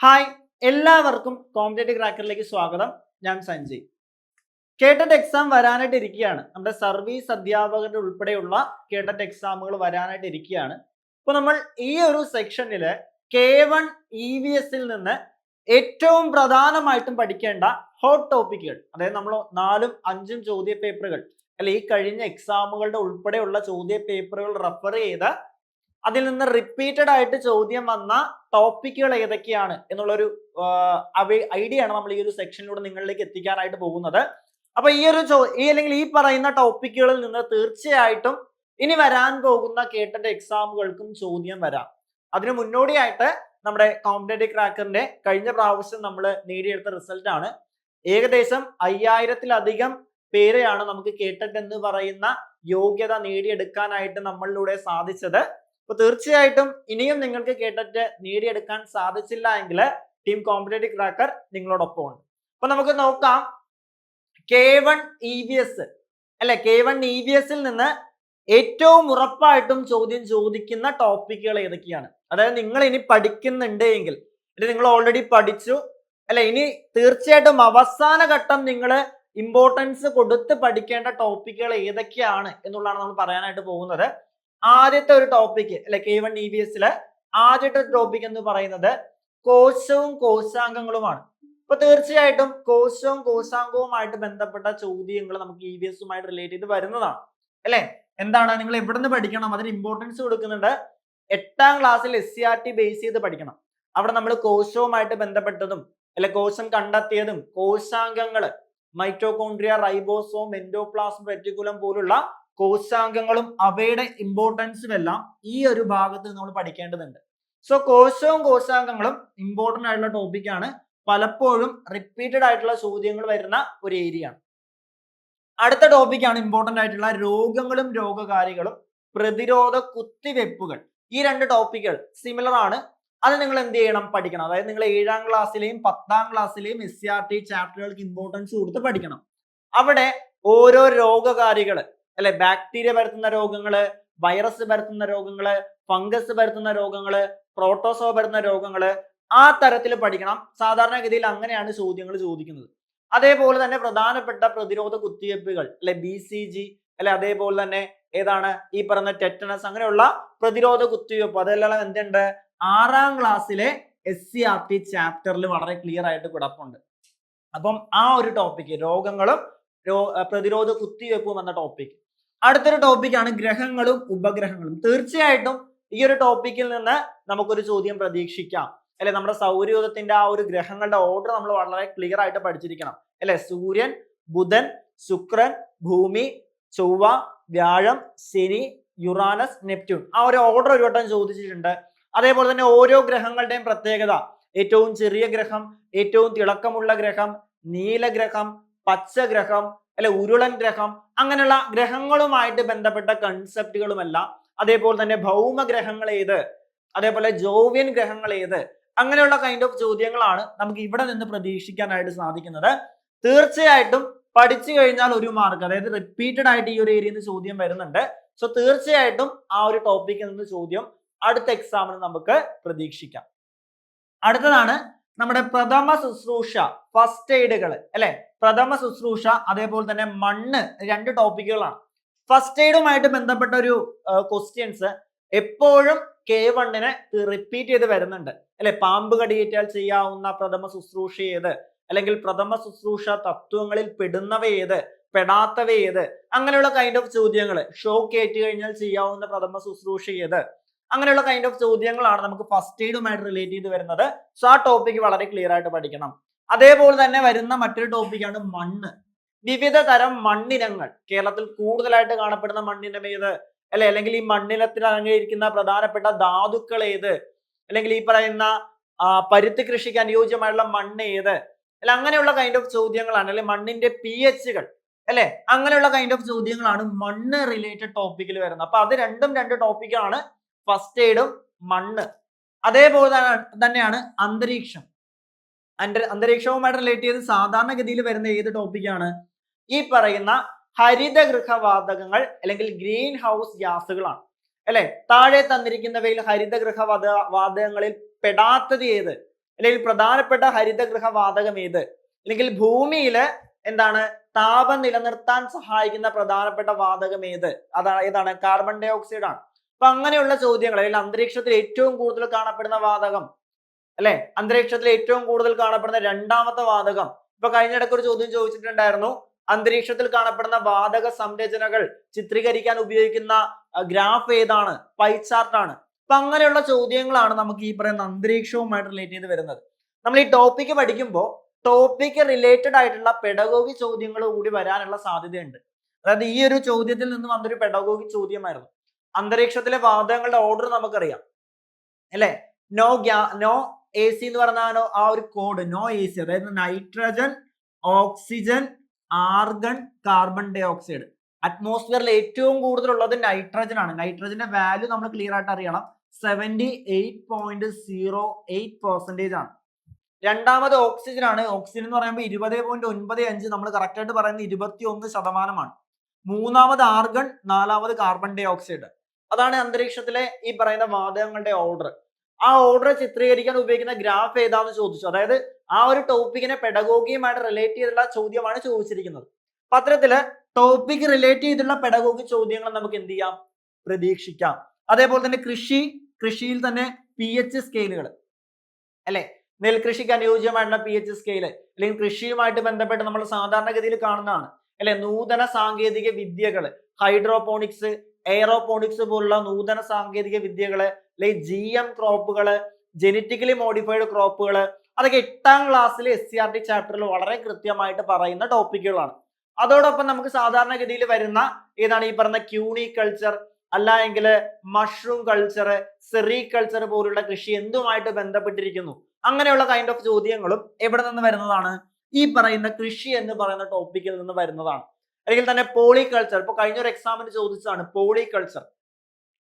Hi, എല്ലാവർക്കും competitive ക്രാക്കറിലേക്ക് സ്വാഗതം. ഞാൻ സഞ്ജയ്. കേട്ടറ്റ് എക്സാം വരാനായിട്ട് ഇരിക്കുകയാണ്. നമ്മുടെ സർവീസ് അധ്യാപകരുടെ ഉൾപ്പെടെയുള്ള കേട്ടറ്റ് എക്സാമുകൾ വരാനായിട്ട് ഇരിക്കുകയാണ്. ഇപ്പൊ നമ്മൾ ഈ ഒരു സെക്ഷനില് K1 EVS നിന്ന് ഏറ്റവും പ്രധാനമായിട്ടും പഠിക്കേണ്ട ഹോട്ട് ടോപ്പിക്കുകൾ, അതായത് നമ്മൾ 4ഉം 5ഉം ചോദ്യ പേപ്പറുകൾ അല്ലെ ഈ കഴിഞ്ഞ എക്സാമുകളുടെ ഉൾപ്പെടെയുള്ള ചോദ്യ പേപ്പറുകൾ റെഫർ ചെയ്ത് അതിൽ നിന്ന് റിപ്പീറ്റഡ് ആയിട്ട് ചോദ്യം വന്ന ടോപ്പിക്കുകൾ ഏതൊക്കെയാണ് എന്നുള്ളൊരു ഐഡിയ ആണ് നമ്മൾ ഈ ഒരു സെക്ഷനിലൂടെ നിങ്ങളിലേക്ക് എത്തിക്കാനായിട്ട് പോകുന്നത്. അപ്പൊ ഈ ഒരു അല്ലെങ്കിൽ ഈ പറയുന്ന ടോപ്പിക്കുകളിൽ നിന്ന് തീർച്ചയായിട്ടും ഇനി വരാൻ പോകുന്ന കേട്ടറ്റ് എക്സാമുകൾക്കും ചോദ്യം വരാം. അതിന് മുന്നോടിയായിട്ട് നമ്മുടെ കോമ്പറ്റേറ്റീവ് ക്രാക്കറിന്റെ കഴിഞ്ഞ പ്രാവശ്യം നമ്മൾ നേടിയെടുത്ത റിസൾട്ട് ആണ്. ഏകദേശം 5000-ലധികം പേരെയാണ് നമുക്ക് കേട്ടറ്റ് എന്ന് പറയുന്ന യോഗ്യത നേടിയെടുക്കാനായിട്ട് നമ്മളിലൂടെ സാധിച്ചത്. അപ്പൊ തീർച്ചയായിട്ടും ഇനിയും നിങ്ങൾക്ക് കേട്ടറ്റ് നേടിയെടുക്കാൻ സാധിച്ചില്ല എങ്കിൽ ടീം കോമ്പറ്റേറ്റീവ് ക്രാക്കർ നിങ്ങളോടൊപ്പം ഉണ്ട്. അപ്പൊ നമുക്ക് നോക്കാം K1 EVS അല്ലെ, K1 EVS നിന്ന് ഏറ്റവും ഉറപ്പായിട്ടും ചോദ്യം ചോദിക്കുന്ന ടോപ്പിക്കുകൾ ഏതൊക്കെയാണ്. അതായത് നിങ്ങൾ ഇനി പഠിക്കുന്നുണ്ട് എങ്കിൽ, നിങ്ങൾ ഓൾറെഡി പഠിച്ചു അല്ലെ, ഇനി തീർച്ചയായിട്ടും അവസാന ഘട്ടം നിങ്ങൾ ഇമ്പോർട്ടൻസ് കൊടുത്ത് പഠിക്കേണ്ട ടോപ്പിക്കുകൾ ഏതൊക്കെയാണ് എന്നുള്ളതാണ് നമ്മൾ പറയാനായിട്ട് പോകുന്നത്. ആദ്യത്തെ ഒരു ടോപ്പിക് അല്ലെ, K1 EVS ആദ്യത്തെ ടോപ്പിക് എന്ന് പറയുന്നത് കോശവും കോശാംഗങ്ങളുമാണ്. അപ്പൊ തീർച്ചയായിട്ടും കോശവും കോശാംഗവുമായിട്ട് ബന്ധപ്പെട്ട ചോദ്യങ്ങൾ നമുക്ക് EVS-ഉമായിട്ട് റിലേറ്റ് ചെയ്ത് വരുന്നതാണ് അല്ലെ. എന്താണ്, നിങ്ങൾ എവിടെ നിന്ന് പഠിക്കണം, അതിന് ഇമ്പോർട്ടൻസ് കൊടുക്കുന്നുണ്ട്. 8ാം ക്ലാസ്സിൽ SCRT ബേസ് ചെയ്ത് പഠിക്കണം. അവിടെ നമ്മൾ കോശവുമായിട്ട് ബന്ധപ്പെട്ടതും അല്ലെ, കോശം കണ്ടെത്തിയതും കോശാംഗങ്ങള് മൈറ്റോകോൺഡ്രിയ, റൈബോസോം, എൻഡോപ്ലാസ്മ റെറ്റിക്കുലം പോലുള്ള കോശാംഗങ്ങളും അവയുടെ ഇമ്പോർട്ടൻസും എല്ലാം ഈ ഒരു ഭാഗത്ത് നമ്മൾ പഠിക്കേണ്ടതുണ്ട്. സോ കോശവും കോശാംഗങ്ങളും ഇമ്പോർട്ടന്റ് ആയിട്ടുള്ള ടോപ്പിക്കാണ്. പലപ്പോഴും റിപ്പീറ്റഡ് ആയിട്ടുള്ള ചോദ്യങ്ങൾ വരുന്ന ഒരു ഏരിയ ആണ്. അടുത്ത ടോപ്പിക്കാണ് ഇമ്പോർട്ടന്റ് ആയിട്ടുള്ള രോഗങ്ങളും രോഗകാരികളും പ്രതിരോധ കുത്തിവെപ്പുകൾ. ഈ രണ്ട് ടോപ്പിക്കുകൾ സിമിലർ ആണ്. അത് നിങ്ങൾ എന്ത് ചെയ്യണം, പഠിക്കണം. അതായത് നിങ്ങൾ 7ാം ക്ലാസ്സിലെയും 10ാം ക്ലാസ്സിലെയും SCRT ചാപ്റ്ററുകൾക്ക് ഇമ്പോർട്ടൻസ് കൊടുത്ത് പഠിക്കണം. അവിടെ ഓരോ രോഗകാരികൾ അല്ലെ, ബാക്ടീരിയ പരത്തുന്ന രോഗങ്ങള്, വൈറസ് പരത്തുന്ന രോഗങ്ങള്, ഫംഗസ് പരത്തുന്ന രോഗങ്ങള്, പ്രോട്ടോസോ പരത്തുന്ന രോഗങ്ങള്, ആ തരത്തിൽ പഠിക്കണം. സാധാരണഗതിയിൽ അങ്ങനെയാണ് ചോദ്യങ്ങൾ ചോദിക്കുന്നത്. അതേപോലെ തന്നെ പ്രധാനപ്പെട്ട പ്രതിരോധ കുത്തിവെപ്പുകൾ അല്ലെ, BCG അല്ലെ, അതേപോലെ തന്നെ ഏതാണ് ഈ പറഞ്ഞ ടെറ്റനസ്, അങ്ങനെയുള്ള പ്രതിരോധ കുത്തിവെപ്പ് അതെല്ലാം എന്തുണ്ട് 6ാം ക്ലാസ്സിലെ SCRT ചാപ്റ്ററിൽ വളരെ ക്ലിയർ ആയിട്ട് കിടപ്പുണ്ട്. അപ്പം ആ ഒരു ടോപ്പിക്, രോഗങ്ങളും പ്രതിരോധ കുത്തിവെപ്പും എന്ന ടോപ്പിക്. അടുത്തൊരു ടോപ്പിക്കാണ് ഗ്രഹങ്ങളും ഉപഗ്രഹങ്ങളും. തീർച്ചയായിട്ടും ഈ ഒരു ടോപ്പിക്കിൽ നിന്ന് നമുക്കൊരു ചോദ്യം പ്രതീക്ഷിക്കാം അല്ലെ. നമ്മുടെ സൗരയൂഥത്തിന്റെ ആ ഒരു ഗ്രഹങ്ങളുടെ ഓർഡർ നമ്മൾ വളരെ ക്ലിയർ ആയിട്ട് പഠിച്ചിരിക്കണം അല്ലെ. സൂര്യൻ, ബുധൻ, ശുക്രൻ, ഭൂമി, ചൊവ്വ, വ്യാഴം, ശനി, യുറാനസ്, നെപ്റ്റ്യൂൺ, ആ ഒരു ഓർഡർ ഒരു വട്ടം ചോദിച്ചിട്ടുണ്ട്. അതേപോലെ തന്നെ ഓരോ ഗ്രഹങ്ങളുടെയും പ്രത്യേകത, ഏറ്റവും ചെറിയ ഗ്രഹം, ഏറ്റവും തിളക്കമുള്ള ഗ്രഹം, നീലഗ്രഹം, പച്ചഗ്രഹം അല്ലെ, ഉരുളൻ ഗ്രഹം, അങ്ങനെയുള്ള ഗ്രഹങ്ങളുമായിട്ട് ബന്ധപ്പെട്ട കൺസെപ്റ്റുകളുമെല്ലാം, അതേപോലെ തന്നെ ഭൗമഗ്രഹങ്ങൾ ഏത്, അതേപോലെ ജോവിയൻ ഗ്രഹങ്ങൾ ഏത്, അങ്ങനെയുള്ള കൈൻഡ് ഓഫ് ചോദ്യങ്ങളാണ് നമുക്ക് ഇവിടെ നിന്ന് പ്രതീക്ഷിക്കാനായിട്ട് സാധിക്കുന്നത്. തീർച്ചയായിട്ടും പഠിച്ചു കഴിഞ്ഞാൽ ഒരു മാർക്ക്, അതായത് റിപ്പീറ്റഡ് ആയിട്ട് ഈ ഒരു ഏരിയയിൽ നിന്ന് ചോദ്യം വരുന്നുണ്ട്. സോ തീർച്ചയായിട്ടും ആ ഒരു ടോപ്പിക്കിൽ നിന്ന് ചോദ്യം അടുത്ത എക്സാമിന് നമുക്ക് പ്രതീക്ഷിക്കാം. അടുത്തതാണ് നമ്മുടെ പ്രഥമ ശുശ്രൂഷ, ഫസ്റ്റ് എയ്ഡുകൾ അല്ലെ. പ്രഥമ ശുശ്രൂഷ അതേപോലെ തന്നെ മണ്ണ്, രണ്ട് ടോപ്പിക്കുകളാണ്. ഫസ്റ്റ് എയ്ഡുമായിട്ട് ബന്ധപ്പെട്ട ഒരു ക്വസ്റ്റ്യൻസ് എപ്പോഴും K1-ന് റിപ്പീറ്റ് ചെയ്ത് വരുന്നുണ്ട് അല്ലെ. പാമ്പ് കടിയേറ്റാൽ ചെയ്യാവുന്ന പ്രഥമ ശുശ്രൂഷ ഏത്, അല്ലെങ്കിൽ പ്രഥമ ശുശ്രൂഷ തത്വങ്ങളിൽ പെടുന്നവ ഏത്, പെടാത്തവ ഏത്, അങ്ങനെയുള്ള കൈൻഡ് ഓഫ് ചോദ്യങ്ങൾ. ഷോക്ക് ഏറ്റു കഴിഞ്ഞാൽ ചെയ്യാവുന്ന പ്രഥമ ശുശ്രൂഷ ഏത്, അങ്ങനെയുള്ള കൈൻഡ് ഓഫ് ചോദ്യങ്ങളാണ് നമുക്ക് ഫസ്റ്റ് എയ്ഡുമായിട്ട് റിലേറ്റ് ചെയ്ത് വരുന്നത്. സോ ആ ടോപ്പിക് വളരെ ക്ലിയർ ആയിട്ട് പഠിക്കണം. അതേപോലെ തന്നെ വരുന്ന മറ്റൊരു ടോപ്പിക്കാണ് മണ്ണ്. വിവിധ തരം മണ്ണിനങ്ങൾ, കേരളത്തിൽ കൂടുതലായിട്ട് കാണപ്പെടുന്ന മണ്ണിനം ഏത് അല്ലെ, അല്ലെങ്കിൽ ഈ മണ്ണിനത്തിൽ അടങ്ങിയിരിക്കുന്ന പ്രധാനപ്പെട്ട ധാതുക്കൾ ഏത്, അല്ലെങ്കിൽ ഈ പറയുന്ന പരുത്തി കൃഷിക്ക് അനുയോജ്യമായുള്ള മണ്ണ് ഏത് അല്ലെ, അങ്ങനെയുള്ള കൈൻഡ് ഓഫ് ചോദ്യങ്ങളാണ്. അല്ലെ മണ്ണിന്റെ pH-കൾ അല്ലെ, അങ്ങനെയുള്ള കൈൻഡ് ഓഫ് ചോദ്യങ്ങളാണ് മണ്ണ് റിലേറ്റഡ് ടോപ്പിക്കിൽ വരുന്നത്. അപ്പൊ അത് രണ്ടും രണ്ട് ടോപ്പിക്കാണ്, ഫസ്റ്റ് എയ്ഡും മണ്ണ്. അതേപോലെ തന്നെയാണ് അന്തരീക്ഷം. അന്തരീക്ഷവുമായിട്ട് റിലേറ്റ് ചെയ്ത് സാധാരണഗതിയിൽ വരുന്ന ഏത് ടോപ്പിക്കാണ്, ഈ പറയുന്ന ഹരിതഗൃഹവാതകങ്ങൾ അല്ലെങ്കിൽ ഗ്രീൻ ഹൗസ് ഗ്യാസുകളാണ് അല്ലെ. താഴെ തന്നിരിക്കുന്നവയിൽ ഹരിതഗൃഹ വാതകങ്ങളിൽ പെടാത്തത് ഏത്, അല്ലെങ്കിൽ പ്രധാനപ്പെട്ട ഹരിതഗൃഹ വാതകം ഏത്, അല്ലെങ്കിൽ ഭൂമിയില് എന്താണ് താപം നിലനിർത്താൻ സഹായിക്കുന്ന പ്രധാനപ്പെട്ട വാതകം ഏതാണ് കാർബൺ ഡൈ ഓക്സൈഡ് ആണ്. അപ്പൊ അങ്ങനെയുള്ള ചോദ്യങ്ങൾ, അല്ലെങ്കിൽ അന്തരീക്ഷത്തിൽ ഏറ്റവും കൂടുതൽ കാണപ്പെടുന്ന വാതകം, അല്ലെ, അന്തരീക്ഷത്തിൽ ഏറ്റവും കൂടുതൽ കാണപ്പെടുന്ന രണ്ടാമത്തെ വാതകം. ഇപ്പൊ കഴിഞ്ഞിടയ്ക്ക് ഒരു ചോദ്യം ചോദിച്ചിട്ടുണ്ടായിരുന്നു, അന്തരീക്ഷത്തിൽ കാണപ്പെടുന്ന വാതക സംരചനകൾ ചിത്രീകരിക്കാൻ ഉപയോഗിക്കുന്ന ഗ്രാഫ് ഏതാണ്, പൈ ചാർട്ട് ആണ്. അപ്പൊ അങ്ങനെയുള്ള ചോദ്യങ്ങളാണ് നമുക്ക് ഈ പറയുന്ന അന്തരീക്ഷവുമായിട്ട് റിലേറ്റ് ചെയ്ത് വരുന്നത്. നമ്മൾ ഈ ടോപ്പിക്ക് പഠിക്കുമ്പോൾ ടോപ്പിക്ക് റിലേറ്റഡ് ആയിട്ടുള്ള പെഡഗോഗി ചോദ്യങ്ങൾ കൂടി വരാനുള്ള സാധ്യതയുണ്ട്. അതായത് ഈ ഒരു ചോദ്യത്തിൽ നിന്ന് വന്നൊരു പെഡഗോഗി ചോദ്യമായിരുന്നു. അന്തരീക്ഷത്തിലെ വാതകങ്ങളുടെ ഓർഡർ നമുക്കറിയാം, അല്ലെ. നോ എ സി എന്ന് പറഞ്ഞാൽ ആ ഒരു കോഡ് നോ എ സി, അതായത് nitrogen, oxygen, argon, carbon dioxide. അറ്റ്മോസ്ഫിയറിൽ ഏറ്റവും കൂടുതൽ ഉള്ളത് നൈട്രജൻ ആണ്. നൈട്രജന്റെ വാല്യൂ നമ്മൾ ക്ലിയർ ആയിട്ട് അറിയണം, 78.08% ആണ്. രണ്ടാമത് ഓക്സിജൻ ആണ്. ഓക്സിജൻ എന്ന് പറയുമ്പോൾ 20.95, നമ്മൾ കറക്റ്റ് ആയിട്ട് പറയുന്നത് 21%. മൂന്നാമത് ആർഗൺ, നാലാമത് കാർബൺ ഡൈ ഓക്സൈഡ്. അതാണ് അന്തരീക്ഷത്തിലെ ഈ പറയുന്ന വാതകങ്ങളുടെ ഓർഡർ. ആ ഓർഡർ ചിത്രീകരിക്കാൻ ഉപയോഗിക്കുന്ന ഗ്രാഫ് ഏതാന്ന് ചോദിച്ചു. അതായത് ആ ഒരു ടോപ്പിക്കിനെ പെഡഗോഗിയുമായിട്ട് റിലേറ്റ് ചെയ്തുള്ള ചോദ്യമാണ് ചോദിച്ചിരിക്കുന്നത്. പത്രത്തില് ടോപ്പിക് റിലേറ്റ് ചെയ്തുള്ള പെഡഗോഗി ചോദ്യങ്ങൾ നമുക്ക് എന്ത് ചെയ്യാം, പ്രതീക്ഷിക്കാം. അതേപോലെ തന്നെ കൃഷിയിൽ തന്നെ PH സ്കെയിലുകൾ, അല്ലെ, നെൽകൃഷിക്ക് അനുയോജ്യമായിട്ടുള്ള PH സ്കെയില്, അല്ലെങ്കിൽ കൃഷിയുമായിട്ട് ബന്ധപ്പെട്ട് നമ്മൾ സാധാരണഗതിയിൽ കാണുന്നതാണ്, അല്ലെ. നൂതന സാങ്കേതിക വിദ്യകൾ, ഹൈഡ്രോപോണിക്സ്, എയറോപോണിക്സ് പോലുള്ള നൂതന സാങ്കേതിക വിദ്യകള്, അല്ലെങ്കിൽ GM ക്രോപ്പുകള്, ജെനറ്റിക്കലി മോഡിഫൈഡ് ക്രോപ്പുകള്, അതൊക്കെ 8ാം ക്ലാസ്സിൽ SCRT ചാപ്റ്ററിൽ വളരെ കൃത്യമായിട്ട് പറയുന്ന ടോപ്പിക്കുകളാണ്. അതോടൊപ്പം നമുക്ക് സാധാരണഗതിയിൽ വരുന്ന ഏതാണ് ഈ പറഞ്ഞ ക്യൂണി കൾച്ചർ, അല്ല എങ്കിൽ മഷ്റൂം കൾച്ചർ, സെറി കൾച്ചർ പോലുള്ള കൃഷി എന്തുമായിട്ട് ബന്ധപ്പെട്ടിരിക്കുന്നു, അങ്ങനെയുള്ള കൈൻഡ് ഓഫ് ചോദ്യങ്ങളും എവിടെ നിന്ന് വരുന്നതാണ്, ഈ പറയുന്ന കൃഷി എന്ന് പറയുന്ന ടോപ്പിക്കിൽ നിന്ന് വരുന്നതാണ്. അല്ലെങ്കിൽ തന്നെ പോളികൾച്ചർ, ഇപ്പൊ കഴിഞ്ഞൊരു എക്സാമിന് ചോദിച്ചതാണ് പോളികൾച്ചർ.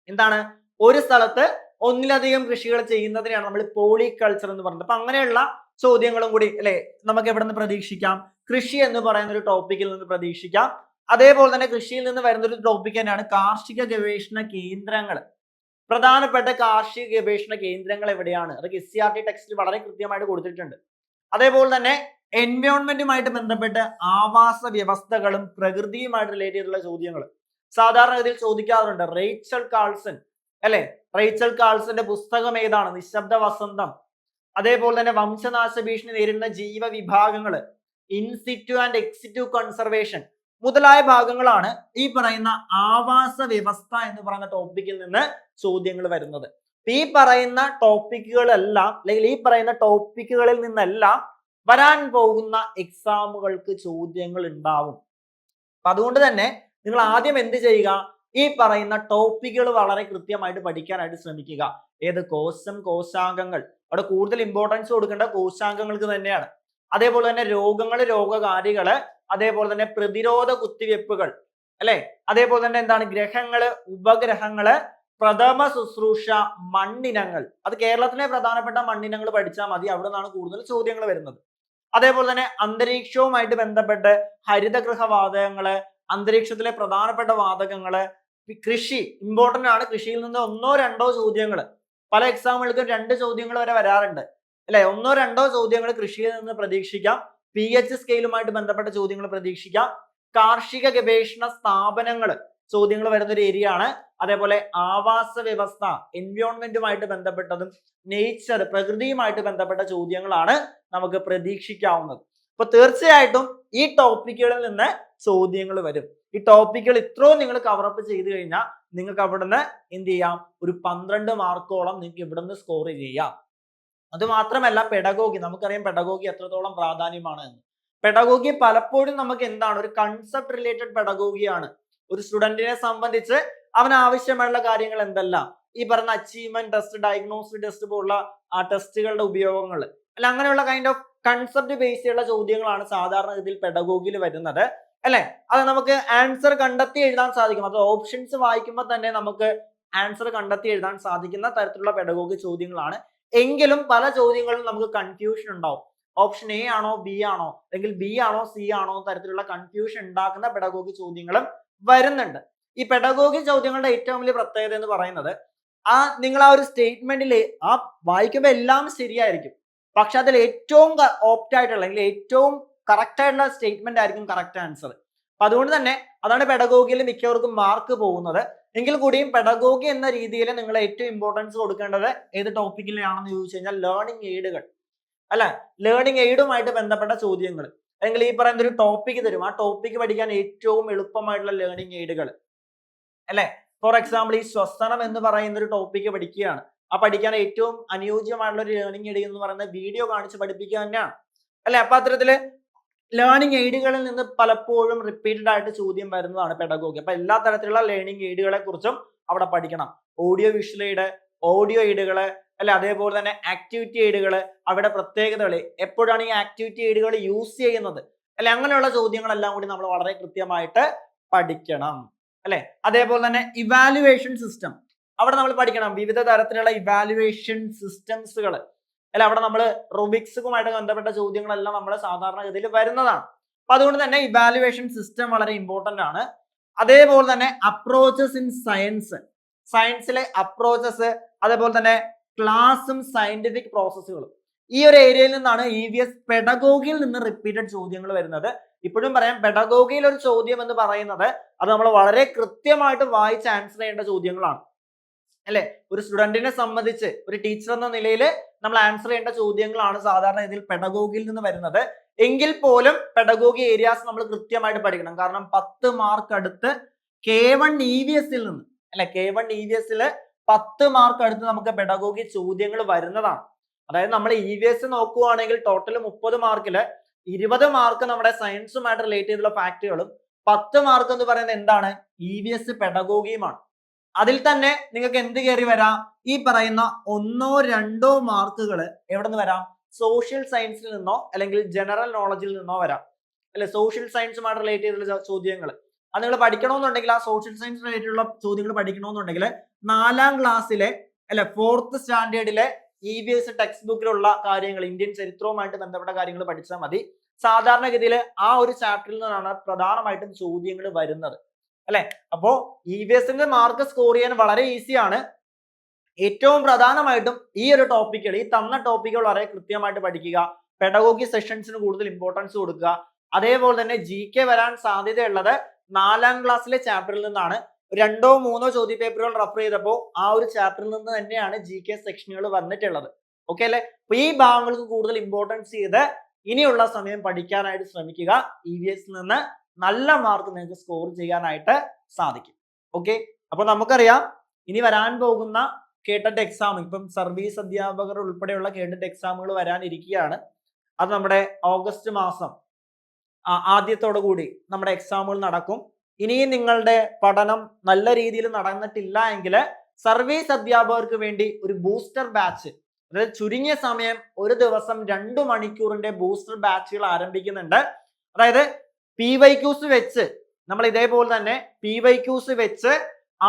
എന്താണ്, ഒരു സ്ഥലത്ത് ഒന്നിലധികം കൃഷികൾ ചെയ്യുന്നതിനെയാണ് നമ്മൾ പോളികൾച്ചർ എന്ന് പറയുന്നത്. അപ്പൊ അങ്ങനെയുള്ള ചോദ്യങ്ങളും കൂടി, അല്ലെ, നമുക്ക് എവിടെ നിന്ന് പ്രതീക്ഷിക്കാം, കൃഷി എന്ന് പറയുന്ന ഒരു ടോപ്പിക്കിൽ നിന്ന് പ്രതീക്ഷിക്കാം. അതേപോലെ തന്നെ കൃഷിയിൽ നിന്ന് വരുന്ന ഒരു ടോപ്പിക് തന്നെയാണ് കാർഷിക ഗവേഷണ കേന്ദ്രങ്ങൾ. പ്രധാനപ്പെട്ട കാർഷിക ഗവേഷണ കേന്ദ്രങ്ങൾ എവിടെയാണ്, അതൊക്കെ SCRT ടെക്സ്റ്റിൽ വളരെ കൃത്യമായിട്ട് കൊടുത്തിട്ടുണ്ട്. അതേപോലെ തന്നെ എൻവയോൺമെന്റുമായിട്ട് ബന്ധപ്പെട്ട് ആവാസ വ്യവസ്ഥകളും പ്രകൃതിയുമായിട്ട് റിലേറ്റ് ചെയ്തിട്ടുള്ള ചോദ്യങ്ങൾ സാധാരണഗതിയിൽ ചോദിക്കാറുണ്ട്. റേച്ചൽ കാൾസൺ, അല്ലെ, റേച്ചൽ കാൾസന്റെ പുസ്തകം ഏതാണ്, നിശബ്ദ വസന്തം. അതേപോലെ തന്നെ വംശനാശ ഭീഷണി നേരിടുന്ന ജീവവിഭാഗങ്ങൾ, ഇൻസിറ്റു ആൻഡ് എക്സിറ്റു കൺസർവേഷൻ മുതലായ ഭാഗങ്ങളാണ് ഈ പറയുന്ന ആവാസ വ്യവസ്ഥ എന്ന് പറയുന്ന ടോപ്പിക്കിൽ നിന്ന് ചോദ്യങ്ങൾ വരുന്നത്. ഈ പറയുന്ന ടോപ്പിക്കുകളെല്ലാം, അല്ലെങ്കിൽ ഈ പറയുന്ന ടോപ്പിക്കുകളിൽ നിന്നെല്ലാം വരാൻ പോകുന്ന എക്സാമുകൾക്ക് ചോദ്യങ്ങൾ ഉണ്ടാവും. അപ്പൊ അതുകൊണ്ട് തന്നെ നിങ്ങൾ ആദ്യം എന്ത് ചെയ്യുക, ഈ പറയുന്ന ടോപ്പിക്കുകൾ വളരെ കൃത്യമായിട്ട് പഠിക്കാനായിട്ട് ശ്രമിക്കുക. ഏത് കോശം, കോശാംഗങ്ങൾ, അവിടെ കൂടുതൽ ഇമ്പോർട്ടൻസ് കൊടുക്കേണ്ട കോശാംഗങ്ങൾക്ക് തന്നെയാണ്. അതേപോലെ തന്നെ രോഗങ്ങള്, രോഗകാരികള്, അതേപോലെ തന്നെ പ്രതിരോധ കുത്തിവെപ്പുകൾ, അല്ലെ, അതേപോലെ തന്നെ എന്താണ് ഗ്രഹങ്ങള്, ഉപഗ്രഹങ്ങള്, പ്രഥമ ശുശ്രൂഷ, മണ്ണിനങ്ങൾ. അത് കേരളത്തിലെ പ്രധാനപ്പെട്ട മണ്ണിനങ്ങൾ പഠിച്ചാൽ മതി, അവിടെ നിന്നാണ് കൂടുതൽ ചോദ്യങ്ങൾ വരുന്നത്. അതേപോലെ തന്നെ അന്തരീക്ഷവുമായിട്ട് ബന്ധപ്പെട്ട് ഹരിതഗൃഹ വാതകങ്ങള്, അന്തരീക്ഷത്തിലെ പ്രധാനപ്പെട്ട വാതകങ്ങള്, കൃഷി ഇമ്പോർട്ടന്റ് ആണ്. കൃഷിയിൽ നിന്ന് 1-2 ചോദ്യങ്ങൾ, പല എക്സാമുകൾക്കും 2 ചോദ്യങ്ങൾ വരെ വരാറുണ്ട്, അല്ലെ. 1-2 ചോദ്യങ്ങൾ കൃഷിയിൽ നിന്ന് പ്രതീക്ഷിക്കാം. PH സ്കെയിലുമായിട്ട് ബന്ധപ്പെട്ട ചോദ്യങ്ങൾ പ്രതീക്ഷിക്കാം. കാർഷിക ഗവേഷണ സ്ഥാപനങ്ങൾ ചോദ്യങ്ങൾ വരുന്ന ഒരു ഏരിയ ആണ്. അതേപോലെ ആവാസ വ്യവസ്ഥ, എൻവയോൺമെന്റുമായിട്ട് ബന്ധപ്പെട്ടതും നേച്ചർ, പ്രകൃതിയുമായിട്ട് ബന്ധപ്പെട്ട ചോദ്യങ്ങളാണ് നമുക്ക് പ്രതീക്ഷിക്കാവുന്നത്. അപ്പൊ തീർച്ചയായിട്ടും ഈ ടോപ്പിക്കുകളിൽ നിന്ന് ചോദ്യങ്ങൾ വരും. ഈ ടോപ്പിക്കുകൾ ഇത്രയും നിങ്ങൾ കവറപ്പ് ചെയ്ത് കഴിഞ്ഞാൽ നിങ്ങൾക്ക് അവിടുന്ന് എന്ത് ചെയ്യാം, ഒരു 12 മാർക്കോളം നിങ്ങൾക്ക് ഇവിടുന്ന് സ്കോർ ചെയ്യാം. അത് മാത്രമല്ല പെഡഗോഗി, നമുക്കറിയാം പെഡഗോഗി എത്രത്തോളം പ്രാധാന്യമാണ് എന്ന്. പെഡഗോഗി പലപ്പോഴും നമുക്ക് എന്താണ്, ഒരു കൺസെപ്റ്റ് റിലേറ്റഡ് പെഡഗോഗിയാണ്. ഒരു സ്റ്റുഡന്റിനെ സംബന്ധിച്ച് അവന് ആവശ്യമുള്ള കാര്യങ്ങൾ എന്തെല്ലാം, ഈ പറഞ്ഞ അച്ചീവ്മെന്റ് ടെസ്റ്റ്, ഡയഗ്നോസ്റ്റിക് ടെസ്റ്റ് പോലുള്ള ആ ടെസ്റ്റുകളുടെ ഉപയോഗങ്ങൾ, അല്ല, അങ്ങനെയുള്ള കൈൻഡ് ഓഫ് കൺസെപ്റ്റ് ബേസ് ചെയ്യുള്ള ചോദ്യങ്ങളാണ് സാധാരണഗതിയിൽ പെഡഗോഗിയിൽ വരുന്നത്, അല്ലെ. അത് നമുക്ക് ആൻസർ കണ്ടെത്തി എഴുതാൻ സാധിക്കും. അത് ഓപ്ഷൻസ് വായിക്കുമ്പോൾ തന്നെ നമുക്ക് ആൻസർ കണ്ടെത്തി എഴുതാൻ സാധിക്കുന്ന തരത്തിലുള്ള പെഡഗോഗി ചോദ്യങ്ങളാണ്. എങ്കിലും പല ചോദ്യങ്ങളും നമുക്ക് കൺഫ്യൂഷൻ ഉണ്ടാവും. ഓപ്ഷൻ A ആണോ B ആണോ, അല്ലെങ്കിൽ B ആണോ C ആണോ തരത്തിലുള്ള കൺഫ്യൂഷൻ ഉണ്ടാക്കുന്ന പെഡഗോഗി ചോദ്യങ്ങളും വരുന്നുണ്ട്. ഈ പെഡഗോഗി ചോദ്യങ്ങളുടെ ഏറ്റവും വലിയ പ്രത്യേകത എന്ന് പറയുന്നത്, നിങ്ങൾ ആ ഒരു സ്റ്റേറ്റ്മെന്റിൽ ആ വായിക്കുമ്പോൾ എല്ലാം ശരിയായിരിക്കും, പക്ഷെ അതിൽ ഏറ്റവും ഓപ്റ്റ് ആയിട്ടുള്ള അല്ലെങ്കിൽ ഏറ്റവും കറക്റ്റ് ആയിട്ടുള്ള സ്റ്റേറ്റ്മെന്റ് ആയിരിക്കും കറക്റ്റ് ആൻസർ. അപ്പൊ അതുകൊണ്ട് തന്നെ അതാണ് പെഡഗോഗിയിൽ മിക്കവർക്കും മാർക്ക് പോകുന്നത്. എങ്കിൽ കൂടിയും പെഡഗോഗി എന്ന രീതിയിൽ നിങ്ങൾ ഏറ്റവും ഇമ്പോർട്ടൻസ് കൊടുക്കേണ്ടത് ഏത് ടോപ്പിക്കിലാണെന്ന് ചോദിച്ചു കഴിഞ്ഞാൽ ലേണിംഗ് എയ്ഡുകൾ അല്ല, ലേണിംഗ് എയ്ഡുമായിട്ട് ബന്ധപ്പെട്ട ചോദ്യങ്ങൾ അല്ലെങ്കിൽ ഈ പറയുന്ന ഒരു ടോപ്പിക് തരും, ആ ടോപ്പിക് പഠിക്കാൻ ഏറ്റവും എളുപ്പമായിട്ടുള്ള ലേണിംഗ് എയ്ഡുകൾ അല്ലെ. ഫോർ എക്സാമ്പിൾ ഈ ശ്വസനം എന്ന് പറയുന്ന ഒരു ടോപ്പിക് പഠിക്കുകയാണ്, ആ പഠിക്കാൻ ഏറ്റവും അനുയോജ്യമായിട്ടുള്ള ഒരു ലേണിംഗ് എയ്ഡ് എന്ന് പറയുന്നത് വീഡിയോ കാണിച്ച് പഠിപ്പിക്കുക തന്നെയാണ് അല്ലെ. അപ്പൊ അത്തരത്തില് ലേണിംഗ് എയ്ഡുകളിൽ നിന്ന് പലപ്പോഴും റിപ്പീറ്റഡ് ആയിട്ട് ചോദ്യം വരുന്നതാണ് പെഡഗോഗി. അപ്പൊ എല്ലാ തരത്തിലുള്ള ലേണിംഗ് എയ്ഡുകളെ കുറിച്ചും അവിടെ പഠിക്കണം. ഓഡിയോ വിഷ്വൽ എയ്ഡ്, ഓഡിയോ എയ്ഡുകള് അല്ലെ, അതേപോലെ തന്നെ ആക്ടിവിറ്റി എയ്ഡുകള്, അവിടെ പ്രത്യേകതകൾ, എപ്പോഴാണ് ഈ ആക്ടിവിറ്റി എയ്ഡുകൾ യൂസ് ചെയ്യുന്നത് അല്ലെ, അങ്ങനെയുള്ള ചോദ്യങ്ങളെല്ലാം കൂടി നമ്മൾ വളരെ കൃത്യമായിട്ട് പഠിക്കണം അല്ലെ. അതേപോലെ തന്നെ ഇവാലുവേഷൻ സിസ്റ്റം, അവിടെ നമ്മൾ പഠിക്കണം വിവിധ തരത്തിലുള്ള ഇവാലുവേഷൻ സിസ്റ്റംസുകൾ അല്ല. അവിടെ നമ്മൾ റുബിക്സുമായിട്ട് ബന്ധപ്പെട്ട ചോദ്യങ്ങളെല്ലാം നമ്മുടെ സാധാരണഗതിയിൽ വരുന്നതാണ്. അപ്പൊ അതുകൊണ്ട് തന്നെ ഇവാലുവേഷൻ സിസ്റ്റം വളരെ ഇമ്പോർട്ടന്റ് ആണ്. അതേപോലെ തന്നെ അപ്രോച്ചസ് ഇൻ സയൻസ്, സയൻസിലെ അപ്രോച്ചസ്, അതേപോലെ തന്നെ ക്ലാസും സയന്റിഫിക് പ്രോസസ്സുകളും, ഈ ഒരു ഏരിയയിൽ നിന്നാണ് EVS പെഡഗോഗിയിൽ നിന്ന് റിപ്പീറ്റഡ് ചോദ്യങ്ങൾ വരുന്നത്. ഇപ്പോഴും പറയാം, പെഡഗോഗിയിൽ ഒരു ചോദ്യം എന്ന് പറയുന്നത് അത് നമ്മൾ വളരെ കൃത്യമായിട്ട് വായിച്ച് ആൻസർ ചെയ്യേണ്ട ചോദ്യങ്ങളാണ് അല്ലെ. ഒരു സ്റ്റുഡന്റിനെ സംബന്ധിച്ച് ഒരു ടീച്ചർ എന്ന നിലയിൽ നമ്മൾ ആൻസർ ചെയ്യേണ്ട ചോദ്യങ്ങളാണ് സാധാരണ ഇതിൽ പെഡഗോഗിയിൽ നിന്ന് വരുന്നത്. എങ്കിൽ പോലും പെഡഗോഗി ഏരിയാസ് നമ്മൾ കൃത്യമായിട്ട് പഠിക്കണം. കാരണം 10 മാർക്ക് അടുത്ത് K1 EVS നിന്ന് അല്ലെ, K1 EVS 10 മാർക്ക് അടുത്ത് നമുക്ക് പെഡഗോഗി ചോദ്യങ്ങൾ വരുന്നതാണ്. അതായത് നമ്മൾ EVS നോക്കുകയാണെങ്കിൽ ടോട്ടൽ 30 മാർക്കില് 20 മാർക്ക് നമ്മുടെ സയൻസുമായിട്ട് റിലേറ്റ് ചെയ്തുള്ള ഫാക്ടുകളും 10 മാർക്ക് എന്ന് പറയുന്നത് എന്താണ്, EVS പെഡഗോഗിയുമാണ്. അതിൽ തന്നെ നിങ്ങൾക്ക് എന്ത് കയറി വരാം, ഈ പറയുന്ന 1-2 മാർക്കുകൾ എവിടെ നിന്ന് വരാം, സോഷ്യൽ സയൻസിൽ നിന്നോ അല്ലെങ്കിൽ ജനറൽ നോളജിൽ നിന്നോ വരാം അല്ലെ. സോഷ്യൽ സയൻസുമായിട്ട് റിലേറ്റ് ചെയ്തുള്ള ചോദ്യങ്ങൾ അത് നിങ്ങൾ പഠിക്കണമെന്നുണ്ടെങ്കിൽ, ആ സോഷ്യൽ സയൻസ് റിലേറ്റഡ് ഉള്ള ചോദ്യങ്ങൾ പഠിക്കണമെന്നുണ്ടെങ്കിൽ 4ാം ക്ലാസ്സിലെ അല്ലെ 4th സ്റ്റാൻഡേർഡിലെ EVS ടെക്സ്റ്റ് ബുക്കിലുള്ള കാര്യങ്ങൾ, ഇന്ത്യൻ ചരിത്രവുമായിട്ട് ബന്ധപ്പെട്ട കാര്യങ്ങൾ പഠിച്ചാൽ മതി. സാധാരണഗതിയിൽ ആ ഒരു ചാപ്റ്ററിൽ നിന്നാണ് പ്രധാനമായിട്ടും ചോദ്യങ്ങൾ വരുന്നത് അല്ലെ. അപ്പോ EVSന്റെ മാർക്ക് സ്കോർ ചെയ്യാൻ വളരെ ഈസിയാണ്. ഏറ്റവും പ്രധാനമായിട്ടും ഈ ഒരു ടോപ്പിക്കുകൾ, ഈ തന്ന ടോപ്പിക്കുകൾ വളരെ കൃത്യമായിട്ട് പഠിക്കുക. പെഡഗോഗി സെഷൻസിന് കൂടുതൽ ഇമ്പോർട്ടൻസ് കൊടുക്കുക. അതേപോലെ തന്നെ GK വരാൻ സാധ്യതയുള്ളത് 4ാം ക്ലാസ്സിലെ ചാപ്റ്ററിൽ നിന്നാണ്. 2-3 ചോദ്യ പേപ്പറുകൾ റെഫർ ചെയ്തപ്പോൾ ആ ഒരു ചാപ്റ്ററിൽ നിന്ന് തന്നെയാണ് GK സെക്ഷനുകൾ വന്നിട്ടുള്ളത്. ഓക്കെ അല്ലെ. അപ്പൊ ഈ ഭാഗങ്ങൾക്ക് കൂടുതൽ ഇമ്പോർട്ടൻസ് ചെയ്ത് ഇനിയുള്ള സമയം പഠിക്കാനായിട്ട് ശ്രമിക്കുക. EVS നിന്ന് നല്ല മാർക്ക് നിങ്ങൾക്ക് സ്കോർ ചെയ്യാനായിട്ട് സാധിക്കും. ഓക്കെ, അപ്പൊ നമുക്കറിയാം ഇനി വരാൻ പോകുന്ന കേട്ടറ്റ് എക്സാം, ഇപ്പം സർവീസ് അധ്യാപകർ ഉൾപ്പെടെയുള്ള കേട്ടറ്റ് എക്സാമുകൾ വരാനിരിക്കുകയാണ്. അത് നമ്മുടെ ഓഗസ്റ്റ് മാസം ആദ്യത്തോടു കൂടി നമ്മുടെ എക്സാമുകൾ നടക്കും. ഇനിയും നിങ്ങളുടെ പഠനം നല്ല രീതിയിൽ നടന്നിട്ടില്ല എങ്കിൽ സർവീസ് അധ്യാപകർക്ക് വേണ്ടി ഒരു ബൂസ്റ്റർ ബാച്ച്, അതായത് ചുരുങ്ങിയ സമയം ഒരു ദിവസം 2 മണിക്കൂറിന്റെ ബൂസ്റ്റർ ബാച്ചുകൾ ആരംഭിക്കുന്നുണ്ട്. അതായത് PYQs വെച്ച് നമ്മൾ ഇതേപോലെ തന്നെ PYQs വെച്ച്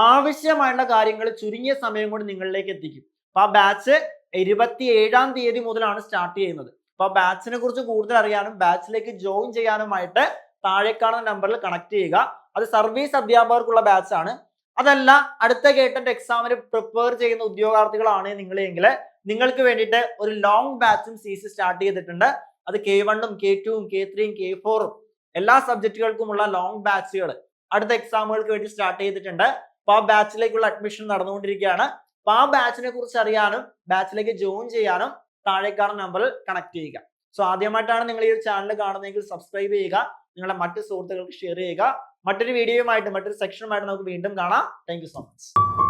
ആവശ്യമായുള്ള കാര്യങ്ങൾ ചുരുങ്ങിയ സമയം കൊണ്ട് നിങ്ങളിലേക്ക് എത്തിക്കും. അപ്പൊ ആ ബാച്ച് 27ാം തീയതി മുതലാണ് സ്റ്റാർട്ട് ചെയ്യുന്നത്. അപ്പൊ ആ ബാച്ചിനെ കുറിച്ച് കൂടുതൽ അറിയാനും ബാച്ചിലേക്ക് ജോയിൻ ചെയ്യാനുമായിട്ട് താഴെ കാണുന്ന നമ്പറിൽ കണക്ട് ചെയ്യുക. അത് സർവീസ് അധ്യാപകർക്കുള്ള ബാച്ചാണ്. അതല്ല, അടുത്ത കേട്ടറ്റ് എക്സാമിന് പ്രിപ്പയർ ചെയ്യുന്ന ഉദ്യോഗാർത്ഥികളാണ് നിങ്ങളെങ്കിൽ നിങ്ങൾക്ക് വേണ്ടിയിട്ട് ഒരു ലോങ് ബാച്ചും CC സ്റ്റാർട്ട് ചെയ്തിട്ടുണ്ട്. അത് K1ഉം K2ഉം K3ഉം K4ഉം എല്ലാ സബ്ജക്റ്റുകൾക്കുമുള്ള ലോങ് ബാച്ചുകൾ അടുത്ത എക്സാമുകൾക്ക് വേണ്ടി സ്റ്റാർട്ട് ചെയ്തിട്ടുണ്ട്. അപ്പൊ ആ ബാച്ചിലേക്കുള്ള അഡ്മിഷൻ നടന്നുകൊണ്ടിരിക്കുകയാണ്. അപ്പൊ ആ ബാച്ചിനെ കുറിച്ച് അറിയാനും ബാച്ചിലേക്ക് ജോയിൻ ചെയ്യാനും താഴെ കാണുന്ന നമ്പറിൽ കണക്ട് ചെയ്യുക. സോ ആദ്യമായിട്ടാണ് നിങ്ങൾ ഈ ഒരു ചാനൽ കാണുന്നതെങ്കിൽ സബ്സ്ക്രൈബ് ചെയ്യുക, നിങ്ങളുടെ മറ്റു സുഹൃത്തുക്കൾക്ക് ഷെയർ ചെയ്യുക. മറ്റൊരു വീഡിയോയുമായിട്ട് മറ്റൊരു സെക്ഷനുമായിട്ട് നമുക്ക് വീണ്ടും കാണാം. Thank you so much.